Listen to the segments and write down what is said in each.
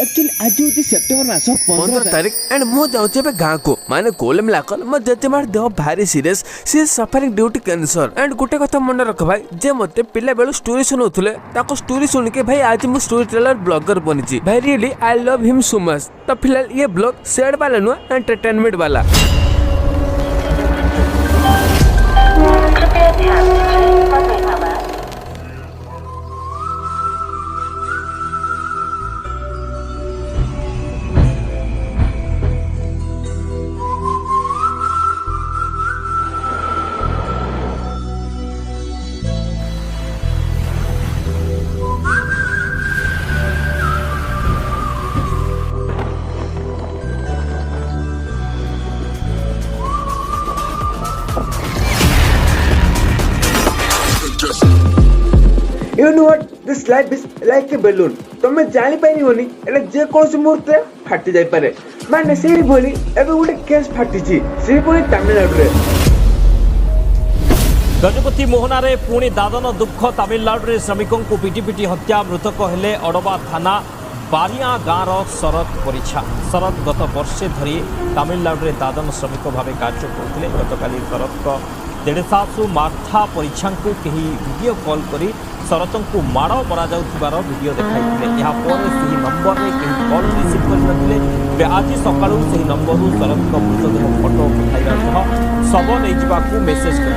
Actually आज हूँ September मास 15 तारीख एंड मु जाऊँ गाँ को माने कोलम लाकल मो जेतेमार देह भारी सीरियस सी suffering due to cancer and गोटे कथा मन रख भाई जे मते पिला बेलू स्टोरी सुनुथले ताको स्टोरी सुन के भाई आज मु स्टोरी टेलर ब्लॉगर बनिची भाई really I love him so much. तो फिलहाल ये ब्लॉग सैड वाला नुआ एंटरटेनमेंट वाला। You know what? This life is like a balloon. तमे जानी पाइनी होनी एटा जे कोन मुहूर्त फाटी जाई पारे माने सेही बोली एबे गोटे केस फाटीची सेही बोली तमिलनाडु रे गजपति मोहनारे पुणी दादन दुख तमिलनाडु रे श्रमिकों को पिटी पिटी हत्या मृतक हेले अडबा थाना बारिया गाँव शरद परिछा। शरद गत वर्षे धरी तमिलनाडु रे दादन श्रमिक भाव कार्य करते गतकाली शरद देढ़ सासु मार्था परिछा को कहीं वीडियो कॉल करी शरद को माड़ मरा वीडियो देखाई नंबर में कहीं कॉल रिसीव करते आज सका नंबर शरद मृतदेह फोटो पठाइबा शव नहीं मेसेज कर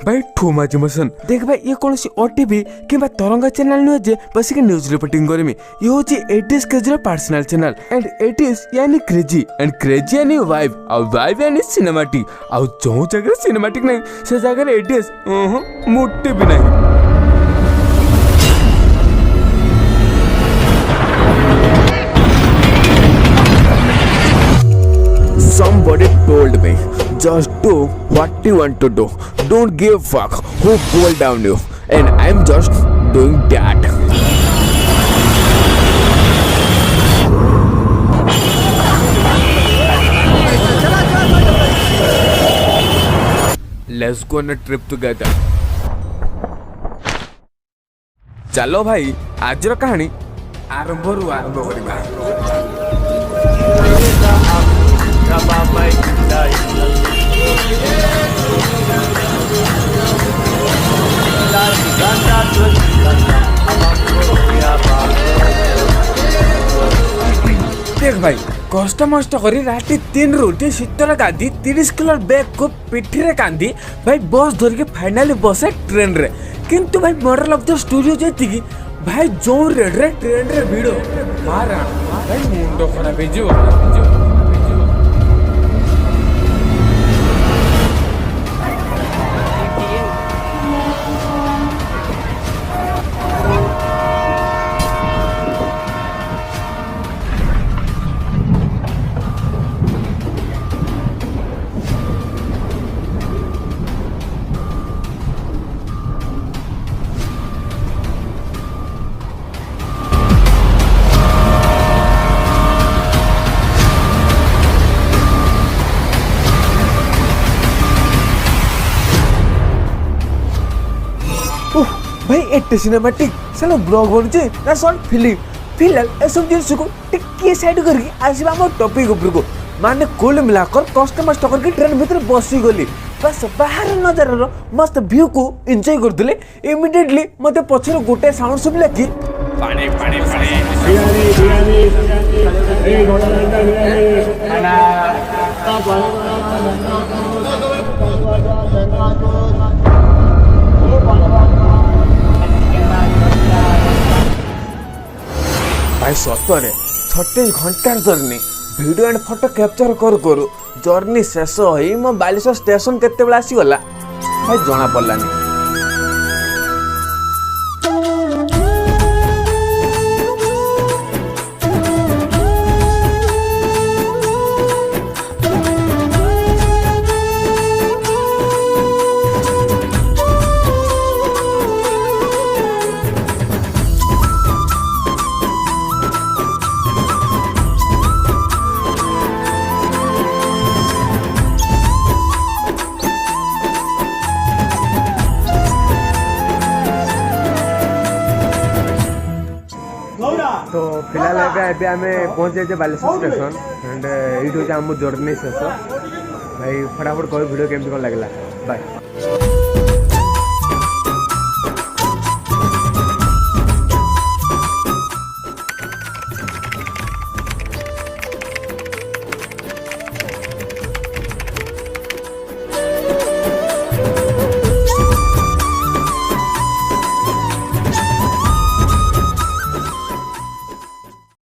भाई ठोमा जिमसन देख भाई ये कौन सी ओटीवी किंबा तरंगा चैनल नुहे जे बस के न्यूज रिपोर्टिंग करमी ये होची 80s crazy personal channel and 80s यानी क्रेजी एंड क्रेजी यानी वाइब और वाइब यानी सिनेमैटिक और जो जगह सिनेमैटिक नहीं से जगह 80s मोटे भी नहीं। Somebody told me, just do what you want to do. Don't give a fuck who pulled down you. And I'm just doing that. Let's go on a trip together. चलो भाई आज कहानी आरंभ करवा। देख भाई कष्ट मस्ट करी राति 3 रोटी शीतल गाधी 30 किलो बैग को पिठी रे कांदी भाई बस धर के फाइनली बसे ट्रेन रे किंतु भाई मॉडल ऑफ द स्टूडियो जेती भाई जो रेड रे ट्रेन रे भिड़ो मारा भाई मुंडो खराब हो भाई एटे सिनेमैटिक चलो ब्लॉग बनुचे ना शॉर्ट फिल्म फिलहाल ए सब जिनिस को टिके साइड करके आसीबा हम टॉपिक ऊपर को माने कुल मिलाकर कस्टमर स्टॉकर की ट्रेन भीतर बसी गली बस बाहर नजर मस्त व्यू को एंजॉय करथले इमीडिएटली मते पछर गोटे साउंड सुबला कि पानी पानी पानी बिरयानी ए घोड़ा बिरयानी खाना भाई सतरे 36 घंटार journey video and photo capture करू जर्नी शेष हो मो बालेश्वर स्टेशन केते बेला आसीगला भाई जना पड़लानी। फिलहाल एबे आम पहुँच जाए बालेश्वर स्टेशन एंड ये आम जर्नी शेष भाई फटाफट कह वीडियो केमती कौन लगला बाय।